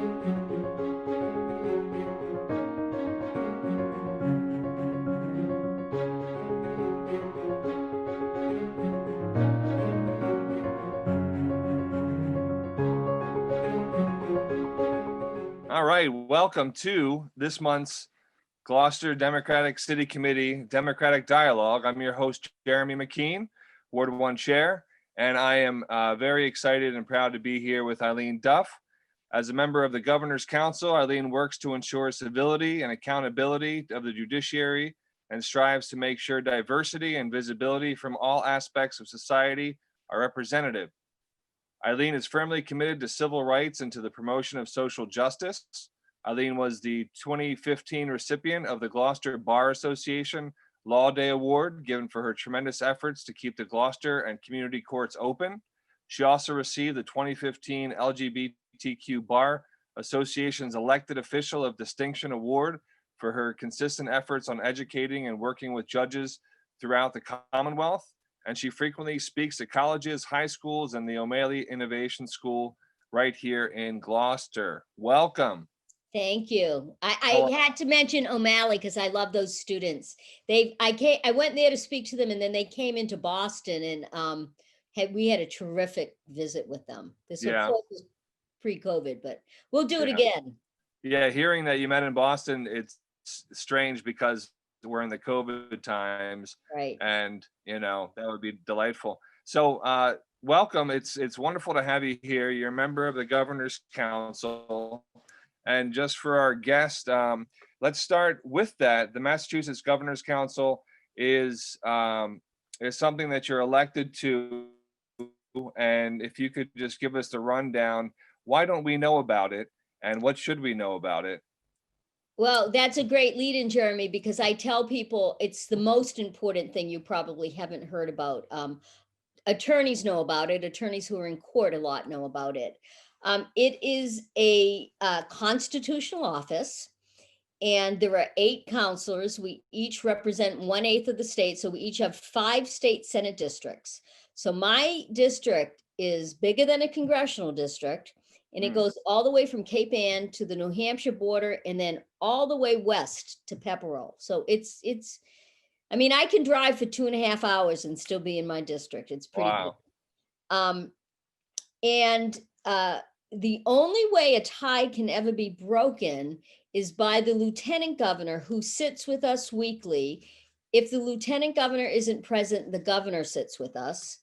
All right, welcome to this month's Gloucester Democratic City Committee Democratic Dialogue. I'm your host, Jeremy McKeen, Ward 1 Chair, and I am very excited and proud to be here with Eileen Duff. As a member of the Governor's Council, Eileen works to ensure civility and accountability of the judiciary and strives to make sure diversity and visibility from all aspects of society are representative. Eileen is firmly committed to civil rights and to the promotion of social justice. Eileen was the 2015 recipient of the Gloucester Bar Association Law Day Award, given for her tremendous efforts to keep the Gloucester and community courts open. She also received the 2015 LBGTQ Bar Association's Elected Official of Distinction Award for her consistent efforts on educating and working with judges throughout the Commonwealth. And she frequently speaks at colleges, high schools, and the O'Malley Innovation School right here in Gloucester. Welcome. Thank you. I had to mention O'Malley because I love those students. I went there to speak to them, and then they came into Boston, and we had a terrific visit with them. This of course was pre-COVID, but we'll do it again. Yeah, hearing that you met in Boston, it's strange because we're in the COVID times, right? And that would be delightful. So welcome. It's wonderful to have you here. You're a member of the Governor's Council, and just for our guest, let's start with that. The Massachusetts Governor's Council is something that you're elected to, and if you could just give us the rundown, why don't we know about it, and what should we know about it? Well, that's a great lead-in, Jeremy, because I tell people it's the most important thing you probably haven't heard about. Attorneys know about it. Attorneys who are in court a lot know about it. It is a constitutional office, and there are 8 councilors. We each represent 1/8 of the state, so we each have 5 state Senate districts. So my district is bigger than a congressional district. And it goes all the way from Cape Ann to the New Hampshire border, and then all the way west to Pepperell. So I mean, I can drive for 2.5 hours and still be in my district. It's pretty wow. Big. And the only way a tie can ever be broken is by the lieutenant governor, who sits with us weekly. If the lieutenant governor isn't present, the governor sits with us.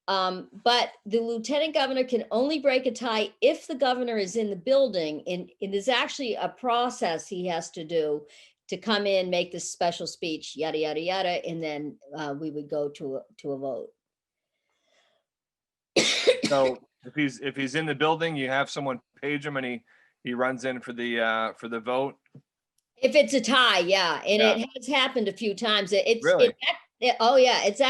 But the lieutenant governor can only break a tie if the governor is in the building, and there's actually a process he has to do to come in, make this special speech, yada, yada, yada, and then we would go to a vote. So if he's in the building, you have someone page him, and he runs in for the vote. If it's a tie, yeah, and it has happened a few times. Really? Oh yeah, it's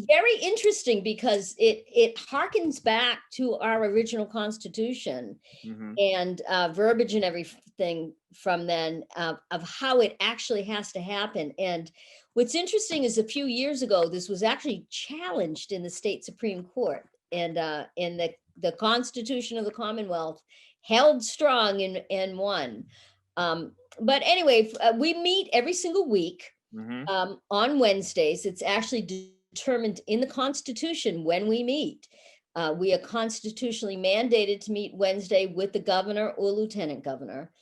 very interesting because it harkens back to our original Constitution, and verbiage and everything from then of how it actually has to happen. And what's interesting is a few years ago, this was actually challenged in the state Supreme Court, and in the Constitution of the Commonwealth held strong and won. But anyway, we meet every single week. On Wednesdays. It's actually determined in the Constitution when we meet. We are constitutionally mandated to meet Wednesday with the governor or lieutenant governor.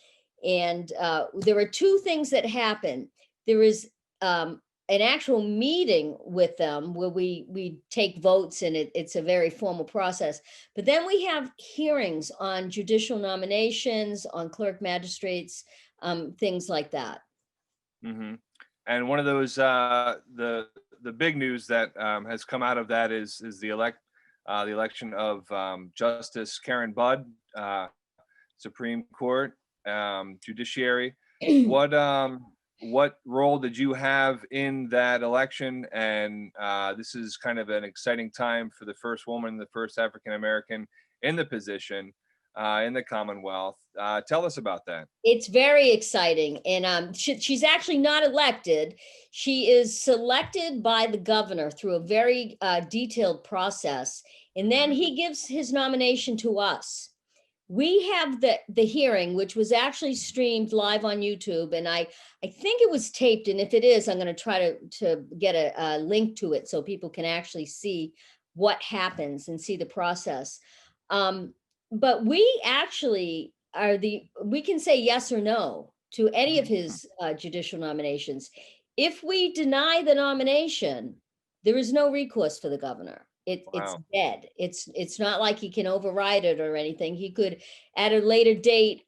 And there are 2 things that happen. There is an actual meeting with them where we take votes, and it's a very formal process. But then we have hearings on judicial nominations, on clerk magistrates, things like that. And one of those, the big news that has come out of that is the election of Justice Karen Budd, Supreme Court, judiciary. What role did you have in that election? And this is kind of an exciting time for the first woman, the first African American in the position in the Commonwealth. Tell us about that. It's very exciting. And she's actually not elected. She is selected by the governor through a very detailed process. And then he gives his nomination to us. we have the hearing, which was actually streamed live on YouTube, and I think it was taped, and if it is, I'm going to try to get a link to it so people can actually see what happens and see the process. But we actually we can say yes or no to any of his judicial nominations. If we deny the nomination, there is no recourse for the governor. It's Wow. dead. It's not like he can override it or anything. He could at a later date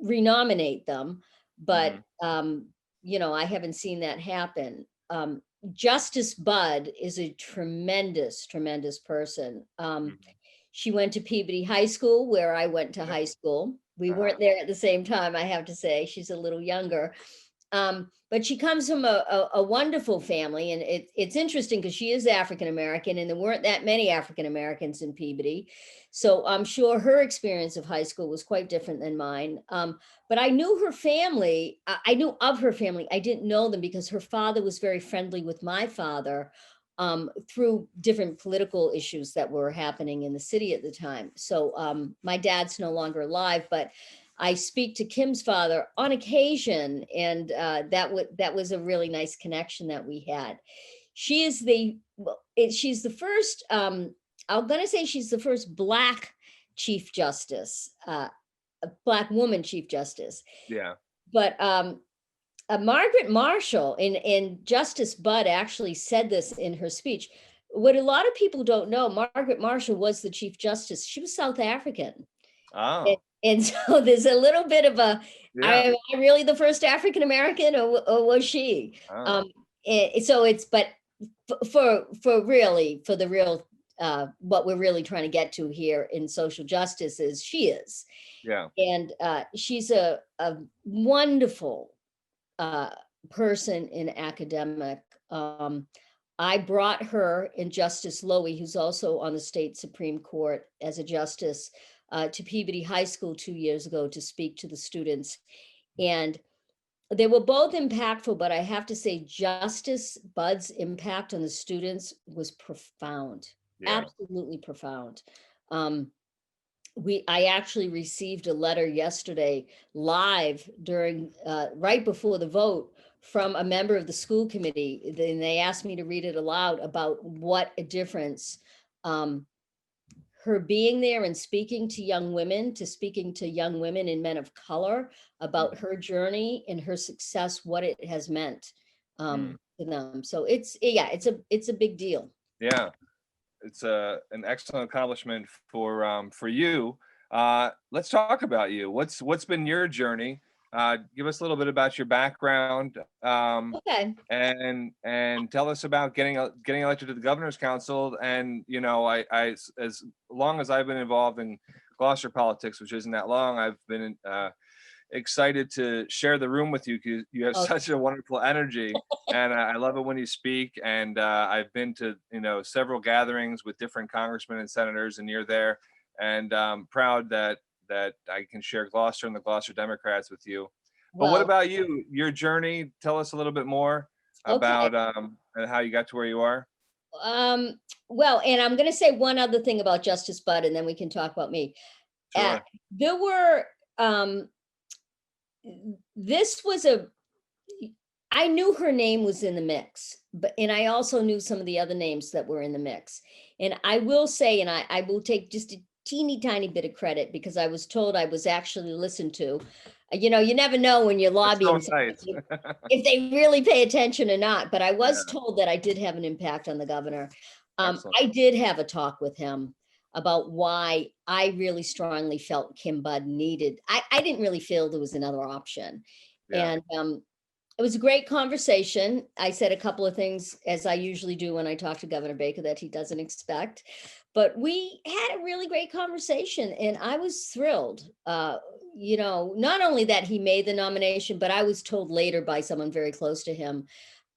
renominate them, but you know, I haven't seen that happen. Justice Budd is a tremendous person. She went to Peabody High School, where I went to high school. We weren't there at the same time, I have to say. She's a little younger. But she comes from a wonderful family, and it's interesting because she is African American, and there weren't that many African Americans in Peabody. So I'm sure her experience of high school was quite different than mine. But I knew her family. I knew of her family. I didn't know them because her father was very friendly with my father through different political issues that were happening in the city at the time. So my dad's no longer alive, but I speak to Kim's father on occasion, and that was a really nice connection that we had. She is she's the first, I'm gonna say she's the first Black Chief Justice, a Black woman Chief Justice. Yeah. But Margaret Marshall and Justice Budd actually said this in her speech. What a lot of people don't know, Margaret Marshall was the Chief Justice. She was South African. Oh. And so there's a little bit of Yeah. am I really the first African American, or was she? Oh. So it's, but for the real, what we're really trying to get to here in social justice is she is. Yeah. And she's a wonderful person in academic. I brought her and Justice Lowy, who's also on the state Supreme Court as a justice, to Peabody High School 2 years ago to speak to the students. And they were both impactful, but I have to say Justice Budd's impact on the students was profound, absolutely profound. I actually received a letter yesterday live during, right before the vote, from a member of the school committee. Then they asked me to read it aloud about what a difference her being there and speaking to young women and men of color about her journey and her success, what it has meant to them. So it's a big deal. Yeah. It's an excellent accomplishment for you. Let's talk about you. What's been your journey? Give us a little bit about your background, Okay. and tell us about getting elected to the Governor's Council. And you know, I as long as I've been involved in Gloucester politics, which isn't that long, I've been excited to share the room with you because you have such a wonderful energy, and I love it when you speak. And I've been to several gatherings with different congressmen and senators, and you're there, and I'm proud that I can share Gloucester and the Gloucester Democrats with you. But what about you? Your journey? Tell us a little bit more about how you got to where you are. Well, and I'm going to say one other thing about Justice Budd, and then we can talk about me. Sure. There were I knew her name was in the mix, and I also knew some of the other names that were in the mix. And I will say, and I will take just a teeny tiny bit of credit, because I was told I was actually listened to. You never know when you're lobbying so nice. if they really pay attention or not, but I was told that I did have an impact on the governor. I did have a talk with him about why I really strongly felt Kim Budd needed. I didn't really feel there was another option. And it was a great conversation. I said a couple of things, as I usually do when I talk to Governor Baker, that he doesn't expect. But we had a really great conversation, and I was thrilled. Not only that he made the nomination, but I was told later by someone very close to him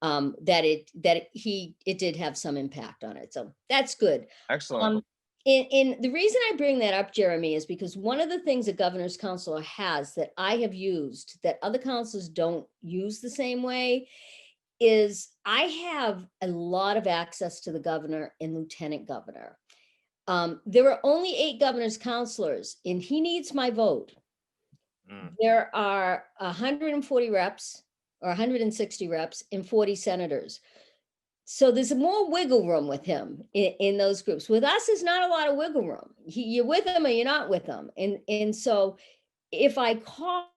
that it did have some impact on it. So that's good. Excellent. And the reason I bring that up, Jeremy, is because one of the things a governor's counselor has that I have used that other counselors don't use the same way is I have a lot of access to the governor and lieutenant governor. There are only 8 governor's counselors, and he needs my vote. There are 140 reps or 160 reps and 40 senators. So there's more wiggle room with him in those groups. With us, there's not a lot of wiggle room. You're with him or you're not with him. And so if I call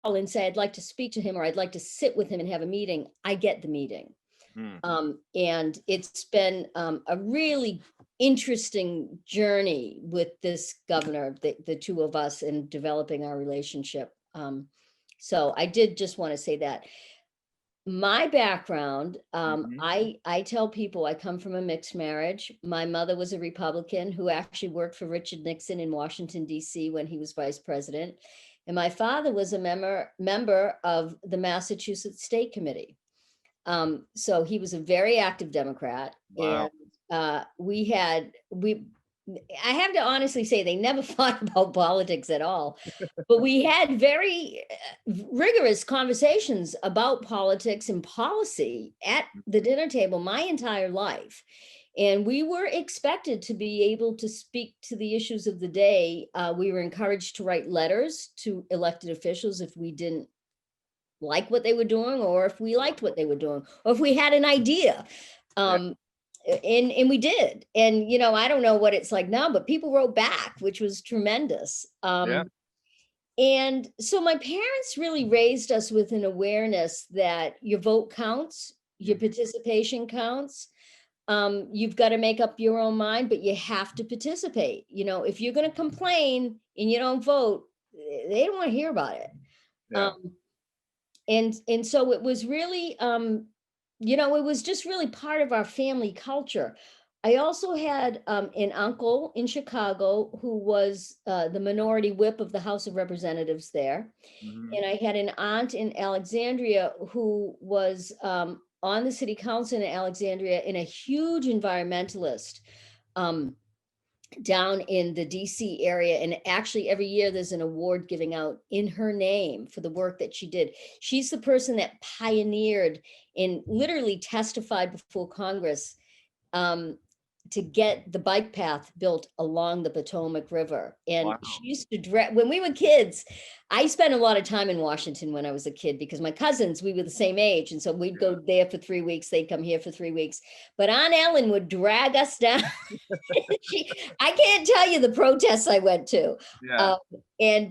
and say, I'd like to speak to him, or I'd like to sit with him and have a meeting, I get the meeting. And it's been a really interesting journey with this governor, the two of us, in developing our relationship. So I did just want to say that. My background, I tell people I come from a mixed marriage. My mother was a Republican who actually worked for Richard Nixon in Washington, D.C. when he was vice president. And my father was a member of the Massachusetts State Committee. So he was a very active Democrat. Wow. And I have to honestly say they never fought about politics at all, but we had very rigorous conversations about politics and policy at the dinner table my entire life. And we were expected to be able to speak to the issues of the day. We were encouraged to write letters to elected officials if we didn't like what they were doing, or if we liked what they were doing, or if we had an idea. And we did. And, you know, I don't know what it's like now, but people wrote back, which was tremendous. And so my parents really raised us with an awareness that your vote counts, your participation counts. You've got to make up your own mind, but you have to participate. You know, if you're going to complain and you don't vote, they don't want to hear about it. And so it was really, you know, it was just really part of our family culture. I also had an uncle in Chicago who was the minority whip of the House of Representatives there. And I had an aunt in Alexandria who was on the city council in Alexandria, and a huge environmentalist down in the DC area. And actually every year there's an award giving out in her name for the work that she did. She's the person that pioneered and literally testified before Congress to get the bike path built along the Potomac River. And she used to when we were kids, I spent a lot of time in Washington when I was a kid, because my cousins, we were the same age. And so we'd go there for 3 weeks. They'd come here for 3 weeks. But Aunt Ellen would drag us down. I can't tell you the protests I went to.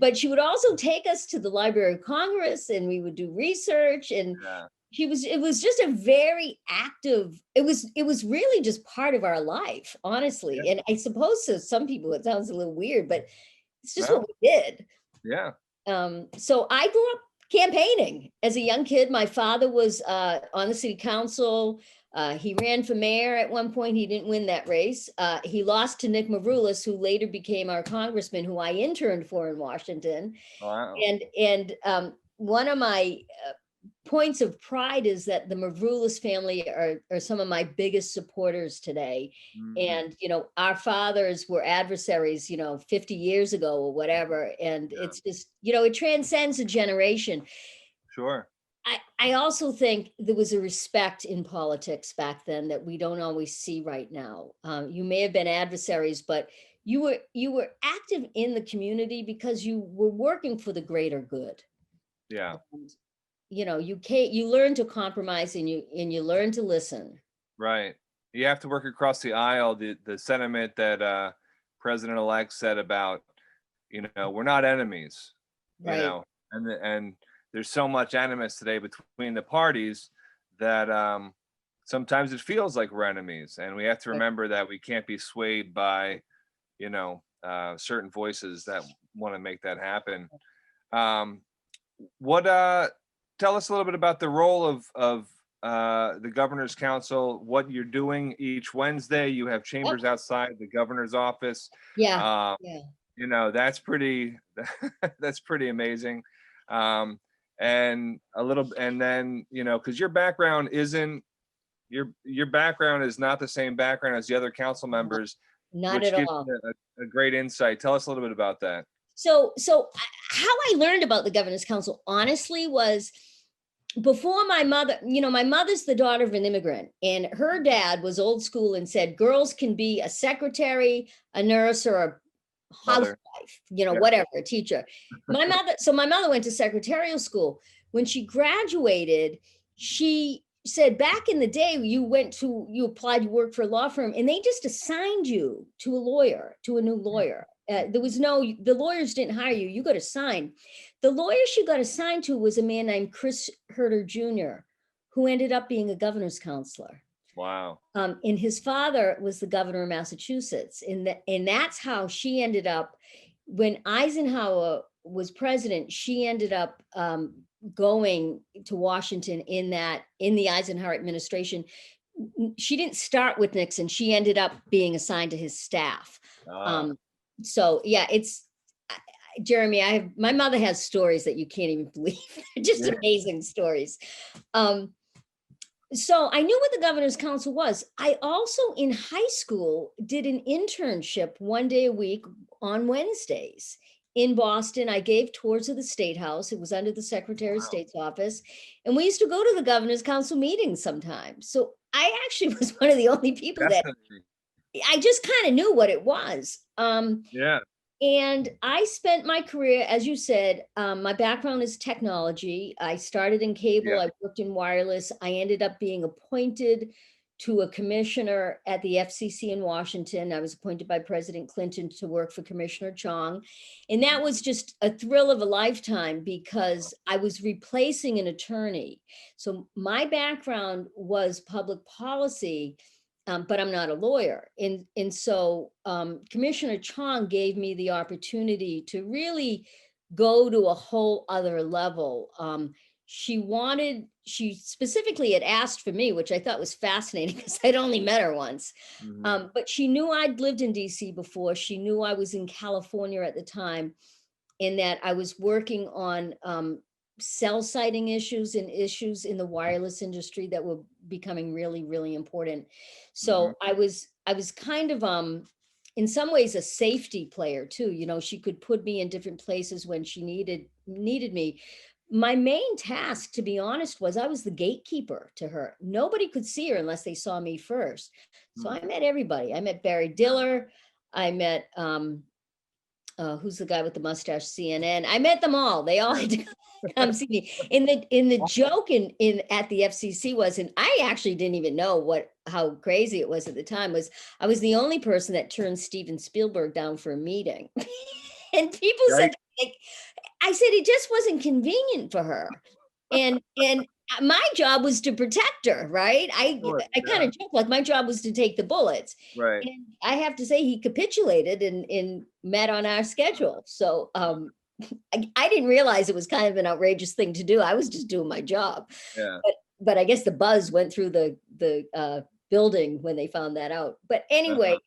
But she would also take us to the Library of Congress, and we would do research. And it was just a very active, it was really just part of our life, honestly. And I suppose to some people it sounds a little weird, but it's just what we did. So I grew up campaigning as a young kid. My father was on the city council. He ran for mayor at one point. He didn't win that race. He lost to Nick Maroulis, who later became our congressman, who I interned for in Washington. And one of my points of pride is that the Maroulis family are some of my biggest supporters today. And, you know, our fathers were adversaries, you know, 50 years ago or whatever. And it's just, you know, it transcends a generation. I also think there was a respect in politics back then that we don't always see right now. You may have been adversaries, but you were active in the community because you were working for the greater good. And, you know, you learn to compromise, and you learn to listen. You have to work across the aisle. The sentiment that President-elect said about, you know, we're not enemies, you know, and there's so much animus today between the parties that sometimes it feels like we're enemies, and we have to remember that we can't be swayed by, you know, certain voices that want to make that happen. Tell us a little bit about the role of the Governor's Council, what you're doing each Wednesday. You have chambers outside the governor's office. You know, that's pretty amazing. And then, you know, because your background isn't, your background is not the same background as the other council members. Not at all. A great insight. Tell us a little bit about that. So how I learned about the Governor's Council, honestly, was before my mother, my mother's the daughter of an immigrant, and her dad was old school and said girls can be a secretary, a nurse, or a housewife, Mother. Yeah. whatever, a teacher. My mother went to secretarial school. When she graduated, she said back in the day, you applied, you worked for a law firm, and they just assigned you to a new lawyer. The lawyers didn't hire you. You got assigned. The lawyer she got assigned to was a man named Chris Herter Jr., who ended up being a governor's counselor. Wow. And his father was the governor of Massachusetts. And that's how she ended up, when Eisenhower was president, she ended up going to Washington in the Eisenhower administration. She didn't start with Nixon. She ended up being assigned to his staff. So yeah, Jeremy, my mother has stories that you can't even believe. Just amazing stories. So I knew what the governor's council was. I also in high school did an internship one day a week on Wednesdays in Boston. I gave tours of the State House. It was under the Secretary of State's office. And we used to go to the governor's council meetings sometimes. So I actually was one of the only people that I just kind of knew what it was. Yeah. And I spent my career, as you said, my background is technology. I started in cable, Yeah. I worked in wireless. I ended up being appointed to a commissioner at the FCC in Washington. I was appointed by President Clinton to work for Commissioner Chong. And that was just a thrill of a lifetime because I was replacing an attorney. So my background was public policy. But I'm not a lawyer. And so Commissioner Chong gave me the opportunity to really go to a whole other level. She specifically had asked for me, which I thought was fascinating because I'd only met her once. But she knew I'd lived in DC before. She knew I was in California at the time and that I was working on cell siting issues and issues in the wireless industry that were becoming really, really important. So I was kind of in some ways a safety player too. She could put me in different places when she needed me. My main task, to be honest, was I was the gatekeeper to her. Nobody could see her unless they saw me first. So I met everybody. I met Barry Diller. I met who's the guy with the mustache, CNN. I met them all. They all had to come see me. In the joke in at the FCC was, and I actually didn't even know how crazy it was at the time, was I was the only person that turned Steven Spielberg down for a meeting. And people said, I said it just wasn't convenient for her. And my job was to protect her, right? I kind of joke like my job was to take the bullets. Right. And I have to say he capitulated and met on our schedule. So I didn't realize it was kind of an outrageous thing to do. I was just doing my job. Yeah. But I guess the buzz went through the building when they found that out. But anyway,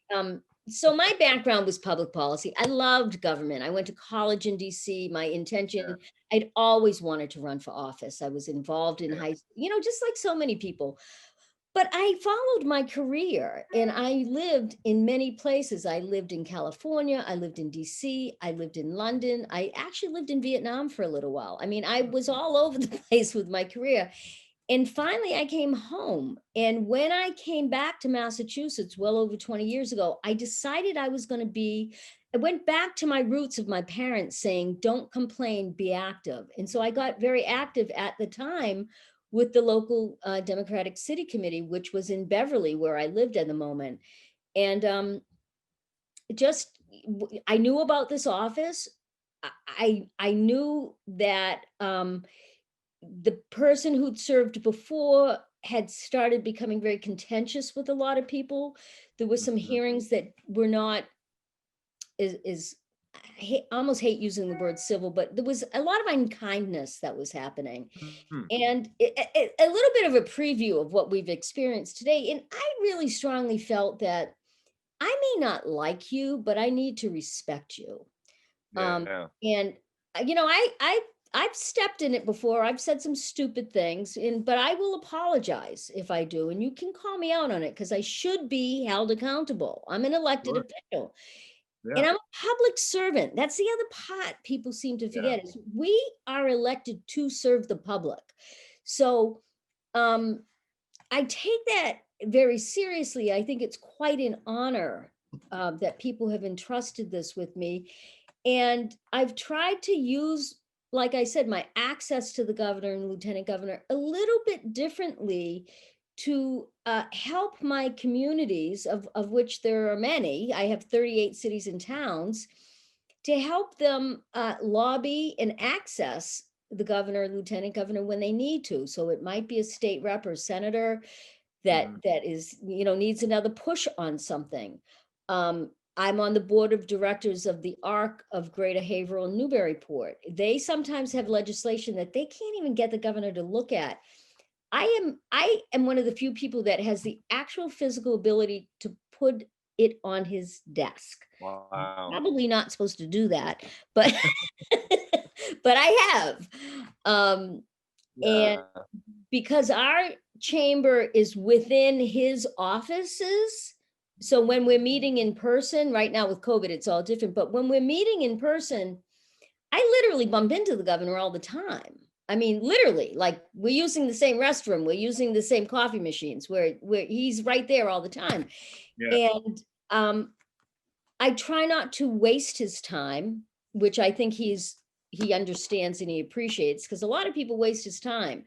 so my background was public policy. I loved government. I went to college in DC. My intention, I'd always wanted to run for office. I was involved in high, just like so many people. But I followed my career and I lived in many places. I lived in California. I lived in DC. I lived in London. I actually lived in Vietnam for a little while. I mean, I was all over the place with my career. And finally, I came home. And when I came back to Massachusetts, well over 20 years ago, I decided I went back to my roots of my parents saying, don't complain, be active. And so I got very active at the time with the local Democratic City Committee, which was in Beverly, where I lived at the moment. And I knew about this office. I knew that the person who'd served before had started becoming very contentious with a lot of people. There were some hearings that were not I almost hate using the word civil, but there was a lot of unkindness that was happening. And a little bit of a preview of what we've experienced today. And I really strongly felt that I may not like you, but I need to respect you. And I've stepped in it before. I've said some stupid things, but I will apologize if I do. And you can call me out on it because I should be held accountable. I'm an elected official. And I'm a public servant. That's the other part people seem to forget is we are elected to serve the public. So I take that very seriously. I think it's quite an honor that people have entrusted this with me. And I've tried to use, like I said, my access to the governor and lieutenant governor a little bit differently to help my communities, of which there are many. I have 38 cities and towns, to help them lobby and access the governor, lieutenant governor when they need to. So it might be a state rep or senator that is, needs another push on something. I'm on the board of directors of the ARC of Greater Haverhill and Newburyport. They sometimes have legislation that they can't even get the governor to look at. I am one of the few people that has the actual physical ability to put it on his desk. Wow. Probably not supposed to do that, but but I have. And because our chamber is within his offices, so when we're meeting in person, right now with COVID, it's all different, but when we're meeting in person, I literally bump into the governor all the time. I mean, literally, like, we're using the same restroom, we're using the same coffee machines, where he's right there all the time. And I try not to waste his time, which I think he understands and he appreciates, because a lot of people waste his time.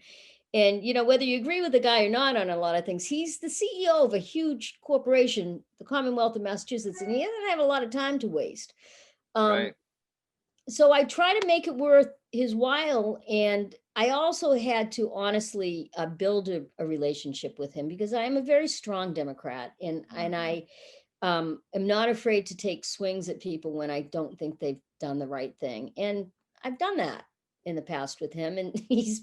And, whether you agree with the guy or not on a lot of things, he's the CEO of a huge corporation, the Commonwealth of Massachusetts, and he doesn't have a lot of time to waste. Right. So I try to make it worth his while. And I also had to honestly build a relationship with him, because I am a very strong Democrat, and I am not afraid to take swings at people when I don't think they've done the right thing. And I've done that in the past with him, and he's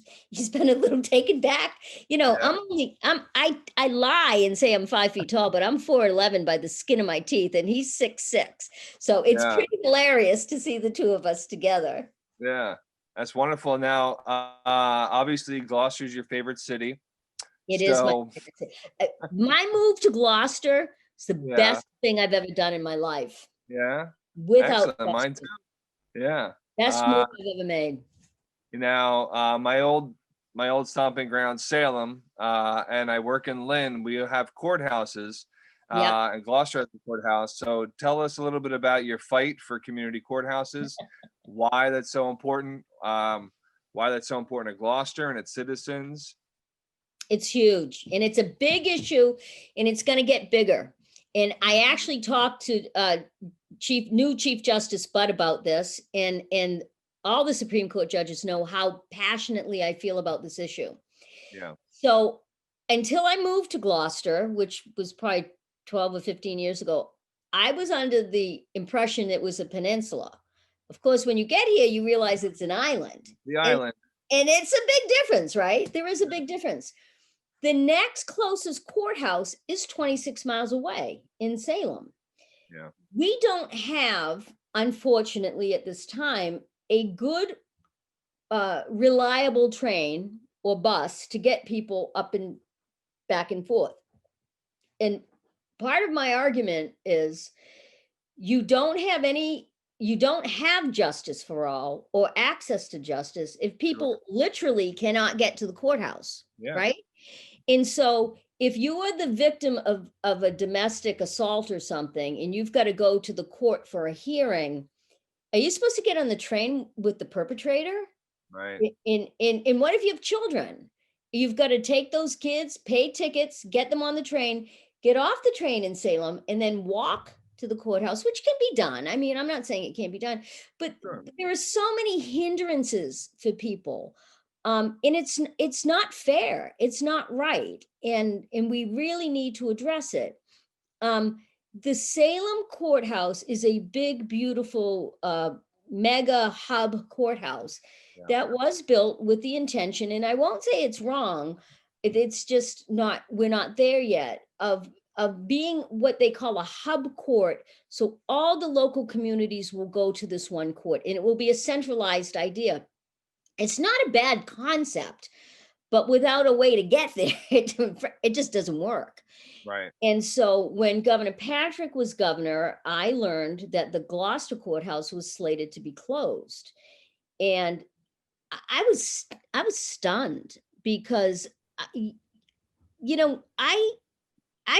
been a little taken back. I lie and say I'm 5 feet tall, but I'm 4'11" by the skin of my teeth, and he's 6'6". So it's pretty hilarious to see the two of us together. Yeah, that's wonderful. Now, obviously, Gloucester is your favorite city. It is my favorite city. My move to Gloucester is the best thing I've ever done in my life. Yeah. Without excellent. Mine too. Yeah. Best move I've ever made. My old stomping ground, Salem, and I work in Lynn. We have courthouses, and Gloucester has a courthouse. So tell us a little bit about your fight for community courthouses, why that's so important to Gloucester and its citizens. It's huge, and it's a big issue, and it's going to get bigger. And I actually talked to new Chief Justice Budd about this, and all the Supreme Court judges know how passionately I feel about this issue. Yeah. So until I moved to Gloucester, which was probably 12 or 15 years ago, I was under the impression it was a peninsula. Of course, when you get here, you realize it's an island. The island. And it's a big difference, right? There is a big difference. The next closest courthouse is 26 miles away in Salem. Yeah. We don't have, unfortunately, at this time, a good, reliable train or bus to get people up and back and forth. And part of my argument is you don't have justice for all or access to justice if people literally cannot get to the courthouse, right? And so if you are the victim of a domestic assault or something, and you've got to go to the court for a hearing, are you supposed to get on the train with the perpetrator? Right. And what if you have children? You've got to take those kids, pay tickets, get them on the train, get off the train in Salem, and then walk to the courthouse, which can be done. I mean, I'm not saying it can't be done, but there are so many hindrances for people. And it's not fair. It's not right. And we really need to address it. The Salem courthouse is a big, beautiful, mega hub courthouse that was built with the intention, and I won't say it's wrong, it's just not, we're not there yet, of being what they call a hub court. So all the local communities will go to this one court, and it will be a centralized idea. It's not a bad concept, but without a way to get there, it just doesn't work. Right. And so when Governor Patrick was governor, I learned that the Gloucester courthouse was slated to be closed. And I was stunned because, I- you know, I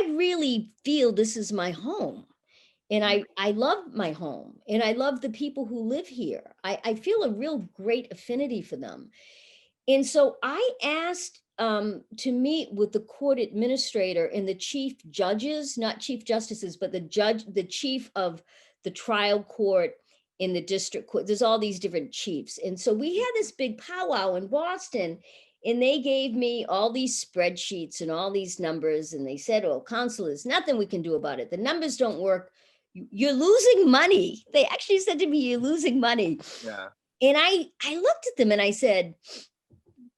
really feel this is my home. And I love my home and I love the people who live here. I feel a real great affinity for them. And so I asked to meet with the court administrator and the chief judges, not chief justices, but the chief of the trial court in the district court. There's all these different chiefs. And so we had this big powwow in Boston, and they gave me all these spreadsheets and all these numbers. And they said, oh, Councilor, there's nothing we can do about it. The numbers don't work. You're losing money. They actually said to me, you're losing money. Yeah. And I looked at them and I said,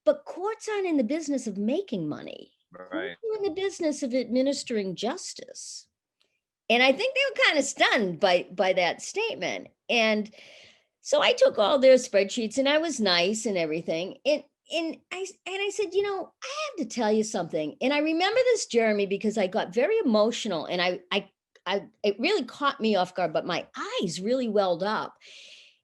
but courts aren't in the business of making money. Right. Courts are in the business of administering justice. And I think they were kind of stunned by that statement. And so I took all their spreadsheets and I was nice and everything. And I said, you know, I have to tell you something. And I remember this, Jeremy, because I got very emotional and it really caught me off guard, but my eyes really welled up.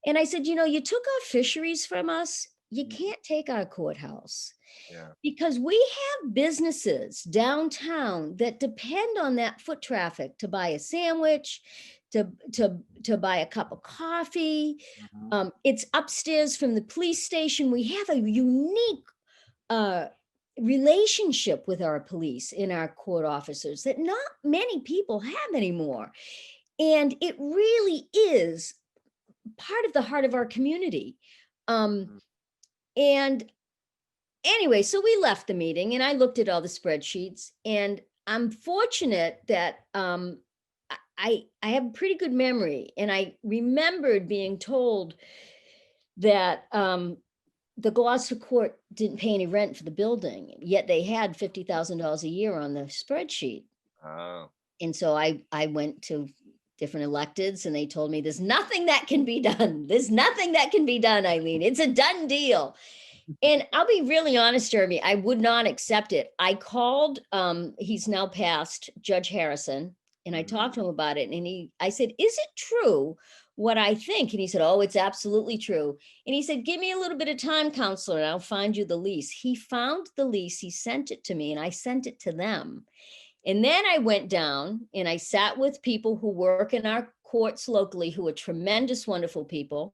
And I said, you know, you took our fisheries from us. You can't take our courthouse. Yeah. Because we have businesses downtown that depend on that foot traffic to buy a sandwich, to buy a cup of coffee. It's upstairs from the police station. We have a unique relationship with our police and our court officers that not many people have anymore. And it really is part of the heart of our community. And anyway, so we left the meeting and I looked at all the spreadsheets, and I'm fortunate that I have a pretty good memory. And I remembered being told that the Gloucester court didn't pay any rent for the building, yet they had $50,000 a year on the spreadsheet. Oh. And so I went to different electeds and they told me there's nothing that can be done. There's nothing that can be done, Eileen. It's a done deal. And I'll be really honest, Jeremy, I would not accept it. I called, he's now passed, Judge Harrison, and I talked to him about it. And I said, is it true what I think? And he said, oh, it's absolutely true. And he said, give me a little bit of time, Councilor, and I'll find you the lease. He found the lease, he sent it to me, and I sent it to them. And then I went down and I sat with people who work in our courts locally, who are tremendous, wonderful people.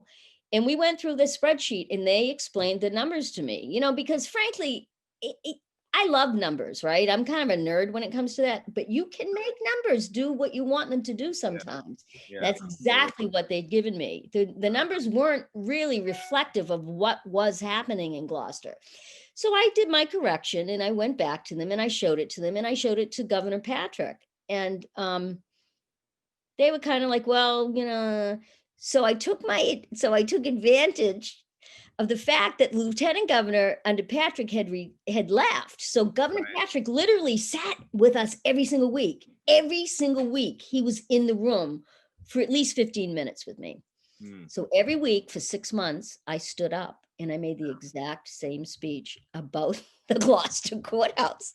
And we went through the spreadsheet and they explained the numbers to me, you know, because frankly, I love numbers, right? I'm kind of a nerd when it comes to that, but you can make numbers do what you want them to do sometimes. Yeah. That's exactly what they'd given me. The numbers weren't really reflective of what was happening in Gloucester. So I did my correction and I went back to them and I showed it to them and I showed it to Governor Patrick. And they were kind of like, well, you know, so I took advantage of the fact that Lieutenant Governor under Patrick had left. So Governor Patrick literally sat with us every single week. Every single week he was in the room for at least 15 minutes with me. So every week for 6 months, I stood up and I made the exact same speech about the Gloucester courthouse,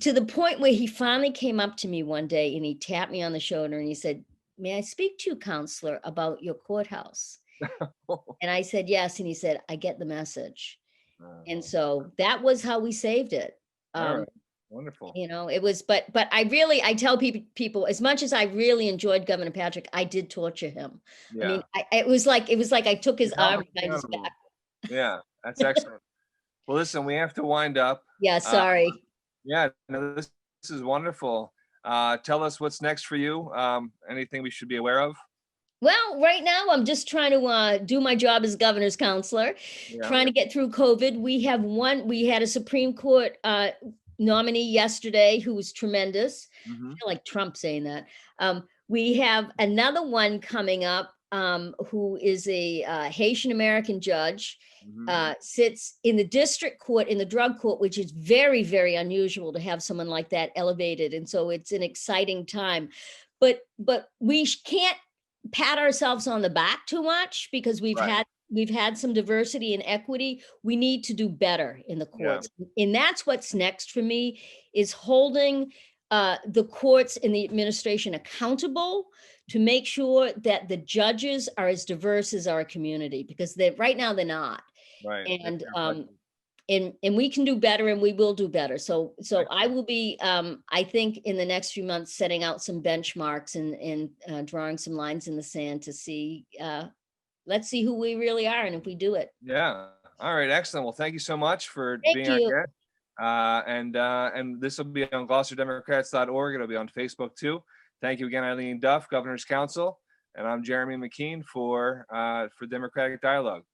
to the point where he finally came up to me one day and he tapped me on the shoulder and he said, may I speak to you, Councilor, about your courthouse? And I said, yes. And he said, I get the message. And so that was how we saved it. Wonderful. You know, it was, but I tell people, as much as I really enjoyed Governor Patrick, I did torture him. Yeah. I mean, it was like I took his arm behind his back. Yeah, that's excellent. Well, listen, we have to wind up. Yeah, sorry. Yeah, no, this is wonderful. Tell us what's next for you. Anything we should be aware of? Well, right now I'm just trying to do my job as governor's counselor, trying to get through COVID. We had a Supreme Court nominee yesterday who was tremendous. I feel like Trump saying that. We have another one coming up who is a Haitian American judge, sits in the district court, in the drug court, which is very, very unusual to have someone like that elevated. And so it's an exciting time. But we can't pat ourselves on the back too much, because we've had some diversity and equity. We need to do better in the courts. And that's what's next for me, is holding the courts and the administration accountable to make sure that the judges are as diverse as our community, because right now they're not. Right. And and we can do better, and we will do better. So I will be, I think in the next few months, setting out some benchmarks and drawing some lines in the sand to see, let's see who we really are and if we do it. Yeah. All right. Excellent. Well, thank you so much for Thank being our you. guest. And this will be on GloucesterDemocrats.org. It'll be on Facebook too. Thank you again, Eileen Duff, Governor's Council, and I'm Jeremy McKeen for Democratic Dialogue.